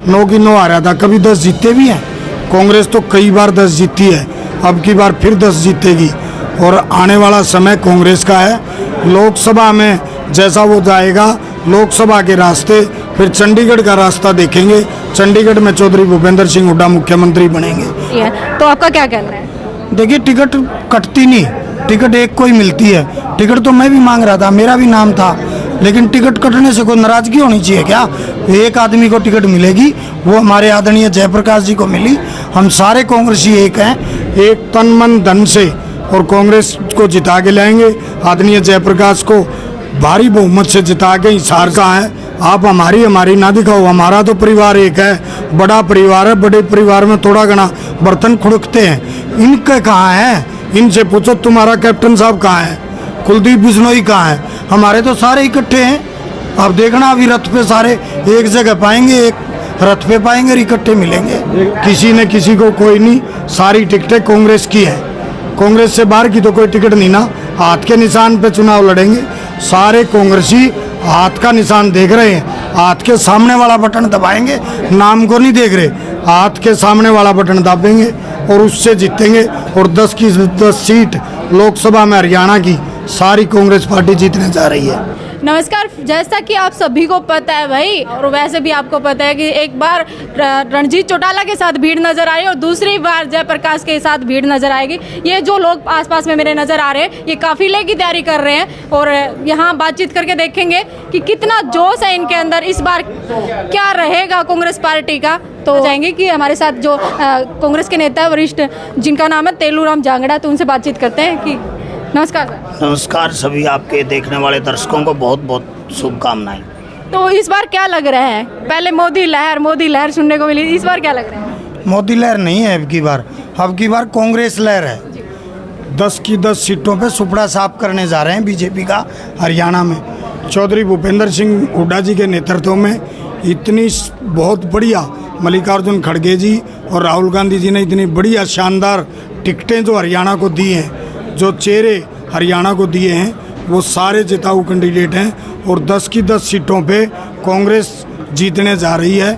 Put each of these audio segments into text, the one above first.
9 की 9 आ रहा था। कभी 10 जीते भी हैं। कांग्रेस तो कई बार 10 जीती है, अब की बार फिर 10 जीतेगी। और आने वाला समय कांग्रेस का है। लोकसभा में जैसा वो जाएगा, लोकसभा के रास्ते, फिर चंडीगढ़ का रास्ता देखेंगे। चंडीगढ़ में चौधरी भूपेंद्र सिंह हुड्डा मुख्यमंत्री बनेंगे। तो आपका क्या कहना है? देखिए, टिकट कटती नहीं, टिकट एक को ही मिलती है। टिकट तो मैं भी मांग रहा था, मेरा भी नाम था, लेकिन टिकट कटने से कोई नाराजगी होनी चाहिए क्या? एक आदमी को टिकट मिलेगी, वो हमारे आदरणीय जयप्रकाश जी को मिली। हम सारे कांग्रेसी एक हैं, एक तन मन धन से, और कांग्रेस को जिता के लाएंगे। आदरणीय जयप्रकाश को भारी बहुमत से जिता के हिसार का है। आप हमारी ना दिखाओ, हमारा तो परिवार एक है, बड़ा परिवार है। बड़े परिवार में थोड़ा घना बर्तन खुड़कते हैं। इनके कहाँ है? इनसे पूछो तुम्हारा कैप्टन साहब कहाँ है, कुलदीप बिश्नोई कहाँ है? हमारे तो सारे इकट्ठे हैं। अब देखना, अभी रथ पे सारे एक जगह पाएंगे, एक रथ पे पाएंगे और इकट्ठे मिलेंगे। किसी ने किसी को कोई नहीं, सारी टिकटें कांग्रेस की है। कांग्रेस से बाहर की तो कोई टिकट नहीं ना। हाथ के निशान पे चुनाव लड़ेंगे। सारे कांग्रेसी हाथ का निशान देख रहे हैं, हाथ के सामने वाला बटन दबाएंगे। नाम को नहीं देख रहे, हाथ के सामने वाला बटन दबाएंगे और उससे जीतेंगे। और 10 की 10 सीट लोकसभा में हरियाणा की सारी कांग्रेस पार्टी जीतने जा रही है। नमस्कार। जैसा कि आप सभी को पता है भाई, और वैसे भी आपको पता है कि एक बार रणजीत चौटाला के साथ भीड़ नजर आई और दूसरी बार जयप्रकाश के साथ भीड़ नजर आएगी। ये जो लोग आसपास में मेरे नजर आ रहे हैं, ये काफिले की तैयारी कर रहे हैं और यहाँ बातचीत करके देखेंगे कि कितना जोश है इनके अंदर। इस बार क्या रहेगा कांग्रेस पार्टी का, तो जाएंगे कि हमारे साथ जो कांग्रेस के नेता वरिष्ठ, जिनका नाम है तेलूराम जांगड़ा, तो उनसे बातचीत करते हैं। कि नमस्कार सर। नमस्कार। सभी आपके देखने वाले दर्शकों को बहुत बहुत शुभकामनाएं। तो इस बार क्या लग रहा है? पहले मोदी लहर सुनने को मिली, इस बार क्या लग रहा है? मोदी लहर नहीं है अब की बार कांग्रेस लहर है। 10 की 10 सीटों पे सुपड़ा साफ करने जा रहे हैं बीजेपी का हरियाणा में। चौधरी भूपेंद्र सिंह हुड्डा जी के नेतृत्व में इतनी बहुत बढ़िया, मल्लिकार्जुन खड़गे जी और राहुल गांधी जी ने इतनी बढ़िया शानदार टिकटें जो हरियाणा को दी हैं, जो चेहरे हरियाणा को दिए हैं, वो सारे जिताऊ कैंडिडेट हैं। और 10 की 10 सीटों पे कांग्रेस जीतने जा रही है।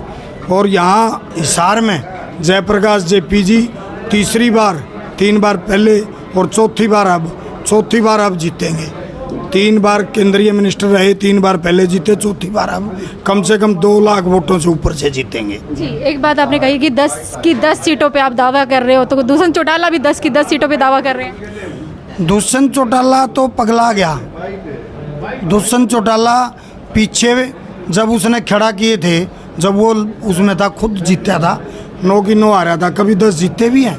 और यहाँ हिसार में जयप्रकाश जेपी जी तीसरी बार, 3 बार पहले और चौथी बार अब जीतेंगे। 3 बार केंद्रीय मिनिस्टर रहे, 3 बार पहले जीते, चौथी बार अब कम से कम 2 लाख वोटों से ऊपर से जीतेंगे। जी, एक बात आपने कही कि 10 की 10 सीटों पे आप दावा कर रहे हो, तो दुष्यंत चौटाला भी 10 की 10 सीटों पे दावा कर रहे हैं। दुष्यंत चौटाला तो पगला गया। दुष्यंत चौटाला पीछे जब उसने खड़ा किए थे, जब वो उसमें था, खुद जीता था, 9 की 9 आ रहा था। कभी 10 जीते भी हैं।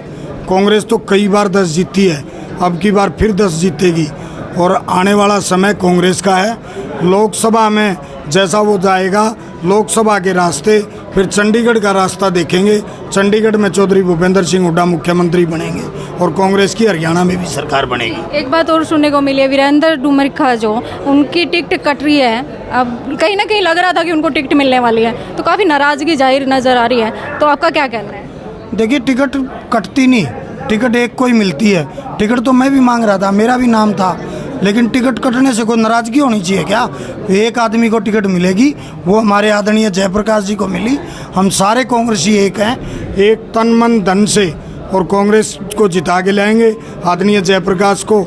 कांग्रेस तो कई बार 10 जीती है, अब की बार फिर 10 जीतेगी। और आने वाला समय कांग्रेस का है। लोकसभा में जैसा वो जाएगा, लोकसभा के रास्ते, फिर चंडीगढ़ का रास्ता देखेंगे। चंडीगढ़ में चौधरी भूपेंद्र सिंह हुड्डा मुख्यमंत्री बनेंगे और कांग्रेस की हरियाणा में भी सरकार बनेगी। एक बात और सुनने को मिली है, वीरेंद्र डुमरखा जो उनकी टिकट कट रही है, अब कहीं ना कहीं लग रहा था कि उनको टिकट मिलने वाली है, तो काफ़ी नाराज़गी जाहिर नज़र आ रही है। तो आपका क्या कहना है? देखिए, टिकट कटती नहीं, टिकट एक को ही मिलती है। टिकट तो मैं भी मांग रहा था, मेरा भी नाम था, लेकिन टिकट कटने से कोई नाराजगी होनी चाहिए क्या? एक आदमी को टिकट मिलेगी, वो हमारे आदरणीय जयप्रकाश जी को मिली। हम सारे कांग्रेसी एक हैं, एक तन मन धन से, और कांग्रेस को जिता के लाएंगे। आदरणीय जयप्रकाश को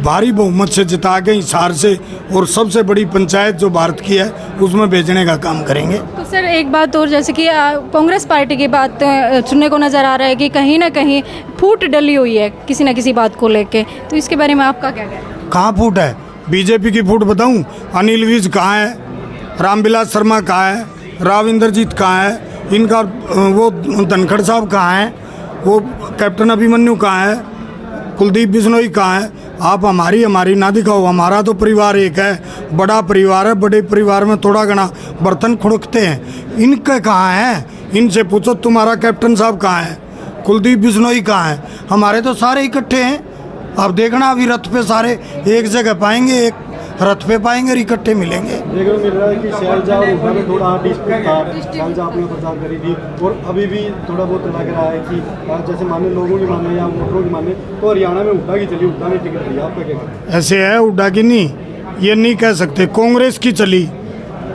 भारी बहुमत से जिता के हिसार से, और सबसे बड़ी पंचायत जो भारत की है उसमें भेजने का काम करेंगे। तो सर एक बात और, जैसे कि कांग्रेस पार्टी की बात सुनने को नज़र आ रहा है कि कहीं ना कहीं फूट डली हुई है किसी न किसी बात को लेके, तो इसके बारे में आपका क्या कहना है? कहाँ फूट है? बीजेपी की फूट बताऊं? अनिल विज कहाँ है? रामविलास शर्मा कहाँ है? राव इंद्रजीत कहाँ है? इनका वो धनखड़ साहब कहाँ है? वो कैप्टन अभिमन्यु कहाँ है? कुलदीप बिश्नोई कहाँ है? आप हमारी ना दिखाओ, हमारा तो परिवार एक है, बड़ा परिवार है। बड़े परिवार में थोड़ा घना बर्तन खुड़कते हैं। इनके कहाँ है? इनसे पूछो तुम्हारा कैप्टन साहब कहाँ है, कुलदीप बिश्नोई कहाँ है? हमारे तो सारे इकट्ठे हैं। अब देखना, अभी रथ पे सारे एक जगह पाएंगे, एक रथ पे पाएंगे और इकट्ठे मिलेंगे। देखने को मिल रहा है कि शैलजा और हुड्डा में थोड़ा डिस्प्यूट था। शैलजा आपने प्रचार करी थी और अभी भी थोड़ा बहुत लग रहा है कि जैसे माने लोगों की माने या वोटरों की माने, तो हरियाणा में हुड्डा की चली, हुड्डा ने टिकट दिया। आपका क्या कहना है? ऐसे है हुड्डा की नहीं, ये नहीं कह सकते। कांग्रेस की चली,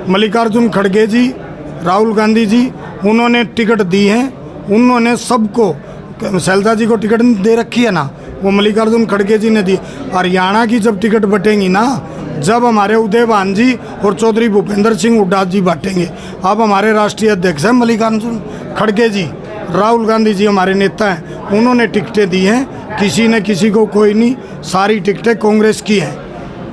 मल्लिकार्जुन खड़गे जी राहुल गांधी जी उन्होंने टिकट दी है, उन्होंने सबको, शैलजा जी को टिकट दे रखी है ना, वो मल्लिकार्जुन खड़गे जी ने दी। हरियाणा की जब टिकट बटेंगी ना, जब हमारे उदयभान जी और चौधरी भूपेंद्र सिंह हुड्डा जी बांटेंगे। अब हमारे राष्ट्रीय अध्यक्ष हैं मल्लिकार्जुन खड़गे जी, राहुल गांधी जी हमारे नेता हैं, उन्होंने टिकटें दी हैं, किसी ने किसी को कोई नहीं, सारी टिकटें कांग्रेस की हैं।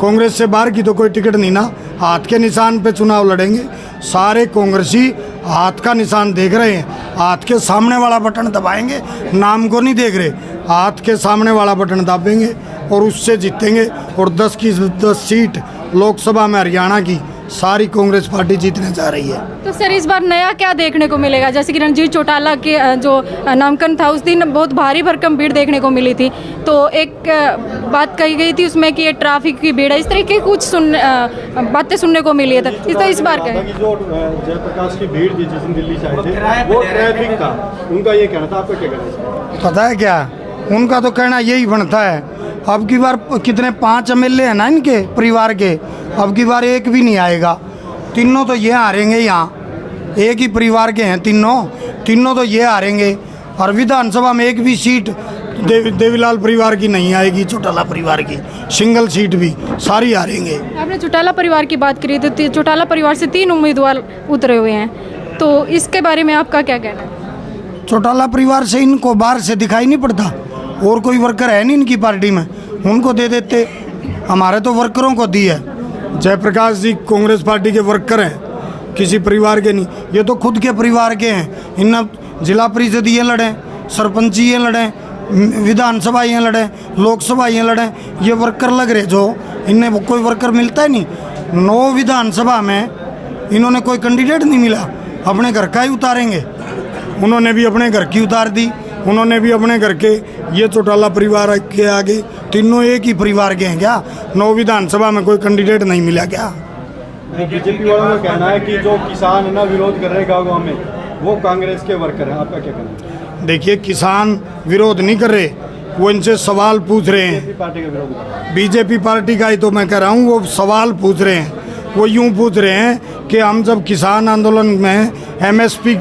कांग्रेस से बाहर की तो कोई टिकट नहीं ना। हाथ के निशान पे चुनाव लड़ेंगे, सारे कांग्रेसी हाथ का निशान देख रहे हैं, हाथ के सामने वाला बटन दबाएंगे, नाम को नहीं देख रहे, हाथ के सामने वाला बटन दबाएंगे और उससे जीतेंगे। और 10 की 10 सीट लोकसभा में हरियाणा की सारी कांग्रेस पार्टी जीतने जा रही है। तो सर इस बार नया क्या देखने को मिलेगा? जैसे कि रणजीत चौटाला के जो नामांकन था उस दिन बहुत भारी भरकम भीड़ देखने को मिली थी, तो एक बात कही गई थी उसमें कि ये ट्रैफिक की भीड़ है, इस तरह की कुछ बातें सुनने को मिली है। तो इस बार क्या है? जो जयप्रकाश की भीड़ थी जिस दिन दिल्ली से आए थे, वो ट्रैफिक था, उनका ये कहना था, आपका क्या कहना है? पता है क्या, उनका तो कहना यही बनता है, अब की बार कितने 5 MLA हैं ना इनके परिवार के, अब की बार एक भी नहीं आएगा, तीनों तो ये हारेंगे। यहाँ एक ही परिवार के हैं तीनों तो ये हारेंगे। और विधानसभा में एक भी सीट देवीलाल परिवार की नहीं आएगी, चौटाला परिवार की सिंगल सीट भी सारी हारेंगे। आपने चौटाला परिवार की बात करी, तो चौटाला परिवार से 3 उम्मीदवार उतरे हुए हैं, तो इसके बारे में आपका क्या कहना है? चौटाला परिवार से इनको बाहर से दिखाई नहीं पड़ता, और कोई वर्कर है नहीं इनकी पार्टी में, उनको दे देते। हमारे तो वर्करों को दी है। जयप्रकाश जी कांग्रेस पार्टी के वर्कर हैं, किसी परिवार के नहीं, ये तो खुद के परिवार के हैं। इन जिला परिषद ये लड़े, सरपंच ये लड़े, विधानसभा ये लड़े, लोकसभा ये लड़े, ये वर्कर लग रहे जो इन्हें कोई वर्कर मिलता ही नहीं। 9 विधानसभा में इन्होंने कोई कैंडिडेट नहीं मिला, अपने घर का ही उतारेंगे। उन्होंने भी अपने घर की उतार दी, उन्होंने भी अपने घर के, ये चौटाला परिवार के आगे तीनों एक ही परिवार के हैं क्या? 9 विधानसभा में कोई कैंडिडेट नहीं मिला क्या? बीजेपी वालों का कहना है कि जो किसान है ना विरोध कर रहे हैं गाँव में, वो कांग्रेस के वर्कर हैं, आपका क्या कहना है? देखिए, किसान विरोध नहीं कर रहे, वो इनसे सवाल पूछ रहे हैं। पार्टी का विरोध, बीजेपी पार्टी का ही तो मैं कह रहा हूँ, वो सवाल पूछ रहे हैं। वो यूँ पूछ रहे हैं कि हम जब किसान आंदोलन में MSP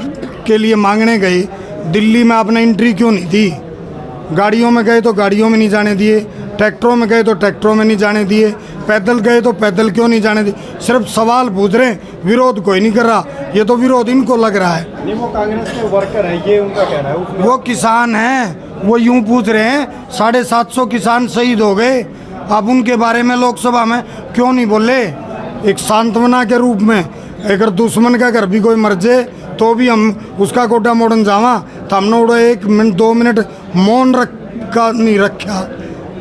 के लिए मांगने गए, दिल्ली में आपने एंट्री क्यों नहीं दी? गाड़ियों में गए तो गाड़ियों में नहीं जाने दिए, ट्रैक्टरों में गए तो ट्रैक्टरों में नहीं जाने दिए, पैदल गए तो पैदल क्यों नहीं जाने दिए? सिर्फ सवाल पूछ रहे हैं, विरोध कोई नहीं कर रहा। ये तो विरोध इनको लग रहा है। नहीं, वो कांग्रेस के वर्कर है, ये उनका कहना है। वो किसान हैं, वो यूं पूछ रहे हैं, 750 किसान शहीद हो गए, अब उनके बारे में लोकसभा में क्यों नहीं बोले? एक सांत्वना के रूप में, अगर दुश्मन का घर भी कोई मर जाए तो भी हम उसका कोटा मोड़न जावा, तो हमने उड़ा 1 मिनट 2 मिनट मौन रखा नहीं रखा,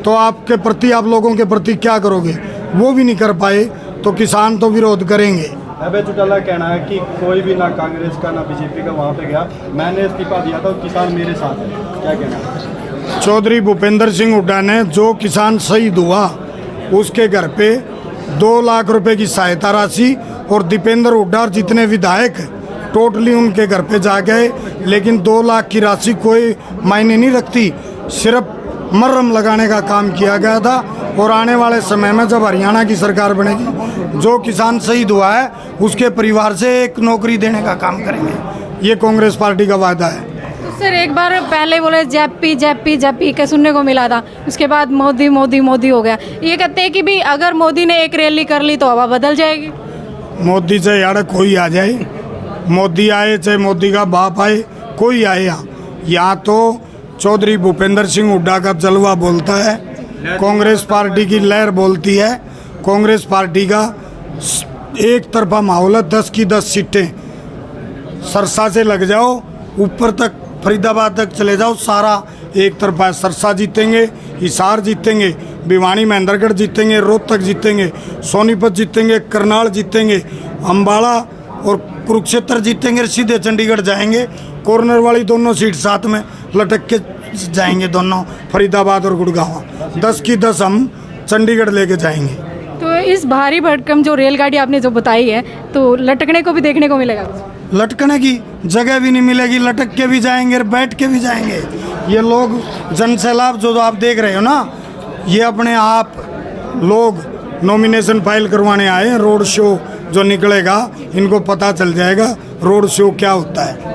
तो आपके प्रति, आप लोगों के प्रति क्या करोगे? वो भी नहीं कर पाए, तो किसान तो विरोध करेंगे। अबे चौटाला कहना है कि कोई भी ना कांग्रेस का ना बीजेपी का वहाँ पे गया, मैंने इस्तीफा दिया था, किसान मेरे साथ है, क्या कहना है? चौधरी भूपेंद्र सिंह हुड्डा ने, जो किसान शहीद हुआ उसके घर पे 2 लाख रुपए की सहायता राशि, और दीपेंद्र हुड्डा और जितने विधायक टोटली उनके घर पे जा गए, लेकिन 2 लाख की राशि कोई मायने नहीं रखती, सिर्फ मरहम लगाने का काम किया गया था। और आने वाले समय में जब हरियाणा की सरकार बनेगी, जो किसान शहीद हुआ है उसके परिवार से 1 नौकरी देने का काम करेंगे, ये कांग्रेस पार्टी का वादा है। तो सर एक बार पहले बोले जेपी का सुनने को मिला था, उसके बाद मोदी मोदी मोदी हो गया। ये कहते हैं कि भी अगर मोदी ने एक रैली कर ली तो हवा बदल जाएगी। मोदी चाहे यार कोई आ जाए, मोदी आए चाहे मोदी का बाप आए, कोई आए, यहाँ तो चौधरी भूपेंद्र सिंह हुड्डा का जलवा बोलता है, कांग्रेस पार्टी की लहर बोलती है, कांग्रेस पार्टी का एक तरफा माहौल है। 10 की 10 सीटें, सरसा से लग जाओ ऊपर तक, फरीदाबाद तक चले जाओ, सारा एक तरफा है। सरसा जीतेंगे, हिसार जीतेंगे, भिवानी महेंद्रगढ़ जीतेंगे, रोहतक जीतेंगे, सोनीपत जीतेंगे, करनाल जीतेंगे, अम्बाला और कुरुक्षेत्र जीतेंगे, सीधे चंडीगढ़ जाएंगे। कॉर्नर वाली दोनों सीट साथ में लटक के जाएंगे दोनों, फरीदाबाद और गुड़गांव। 10 की 10 हम चंडीगढ़ लेके जाएंगे। तो इस भारी भरकम जो रेलगाड़ी आपने जो बताई है, तो लटकने को भी देखने को मिलेगा? लटकने की जगह भी नहीं मिलेगी, लटक के भी जाएंगे, बैठ के भी जाएंगे। ये लोग जन सैलाब जो आप देख रहे हो ना, ये अपने आप लोग नॉमिनेशन फाइल करवाने आए हैं, रोड शो जो निकलेगा इनको पता चल जाएगा रोड शो क्या होता है।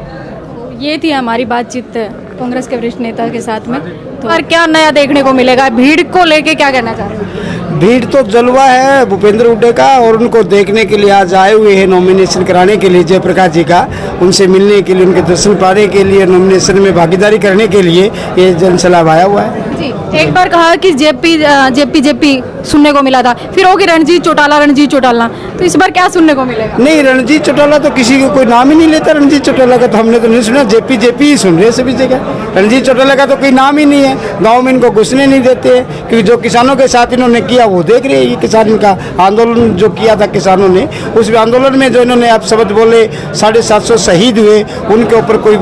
ये थी हमारी बातचीत कांग्रेस के वरिष्ठ नेता के साथ में। तो और क्या नया देखने को मिलेगा, भीड़ को लेके क्या कहना चाह रहे हैं? भीड़ तो जलवा है भूपेंद्र हुड्डा का, और उनको देखने के लिए आज आए हुए हैं नॉमिनेशन कराने के लिए जयप्रकाश जी का, उनसे मिलने के लिए, उनके दर्शन पाने के लिए, नॉमिनेशन में भागीदारी करने के लिए ये जनसैलाब आया हुआ है। जी, एक बार कहा कि जेपी सुनने को मिला था, फिर होगी रणजीत चौटाला, तो इस बार क्या सुनने को मिलेगा? नहीं, रणजीत चौटाला तो किसी को कोई नाम ही नहीं लेता। रणजीत चौटाला का तो हमने तो नहीं सुना, जेपी ही सुन रहे सभी जगह। रणजीत चौटाला का तो कोई नाम ही नहीं है, गांव में इनको घुसने नहीं देते, क्योंकि जो किसानों के साथ इन्होंने किया वो देख रहे हैं। किसान का आंदोलन जो किया था किसानों ने, उस आंदोलन में जो इन्होंने आप शब्द बोले 750 शहीद हुए, उनके ऊपर कोई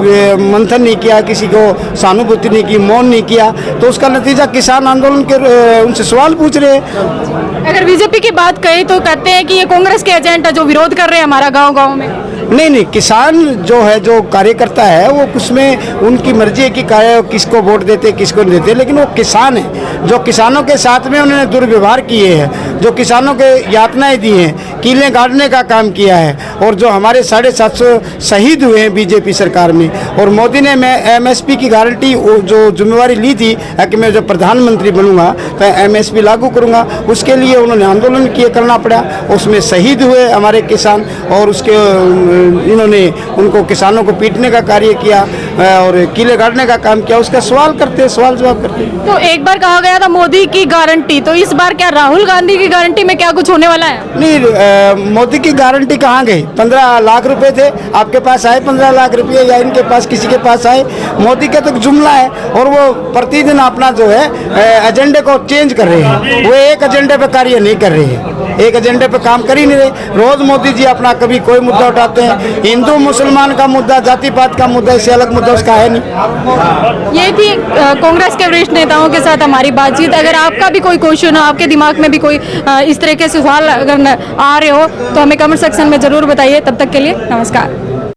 मंथन नहीं किया, किसी को सहानुभूति नहीं की, मौन नहीं किया, तो उसका नतीजा किसान आंदोलन के उनसे सवाल पूछ रहे हैं। अगर बीजेपी की बात कही तो कहते हैं कि ये कांग्रेस के एजेंट है जो विरोध कर रहे हैं हमारा गांव में। नहीं, किसान जो है, जो कार्यकर्ता है, वो उसमें उनकी मर्जी है कि किसको वोट देते किसको नहीं देते, लेकिन वो किसान है जो किसानों के साथ में उन्होंने दुर्व्यवहार किए हैं, जो किसानों के यातनाएं दी हैं, कीलें गाड़ने का काम किया है, और जो हमारे 750 शहीद हुए हैं बीजेपी सरकार में। और मोदी ने MSP की गारंटी जो जिम्मेवारी ली थी कि मैं जब प्रधानमंत्री बनूंगा तो MSP लागू करूंगा, उसके लिए उन्होंने आंदोलन किए करना पड़ा, उसमें शहीद हुए हमारे किसान, और उसके इन्होंने उनको किसानों को पीटने का कार्य किया और किले गाड़ने का काम किया। उसका सवाल जवाब करते। तो एक बार कहा गया था मोदी की गारंटी, तो इस बार क्या राहुल गांधी की गारंटी में क्या कुछ होने वाला है? नहीं, मोदी की गारंटी कहाँ गई? 15 लाख रुपए थे, आपके पास आए 15 लाख रुपए, या इनके पास किसी के पास आए? मोदी का तो जुमला है, और वो प्रतिदिन अपना जो है एजेंडे को चेंज कर रहे हैं। वो एक एजेंडे पे कार्य नहीं कर रहे हैं, एक एजेंडे पे काम कर ही नहीं रहे। रोज मोदी जी अपना कभी कोई मुद्दा उठाते हैं, हिंदू मुसलमान का मुद्दा, जाति पात का मुद्दा, इससे अलग मुद्दा उसका है नहीं। ये थी कांग्रेस के वरिष्ठ नेताओं के साथ हमारी बातचीत। अगर आपका भी कोई क्वेश्चन हो, आपके दिमाग में भी कोई इस तरह के सवाल अगर आ रहे हो तो हमें कमेंट सेक्शन में जरूर बताइए। तब तक के लिए नमस्कार।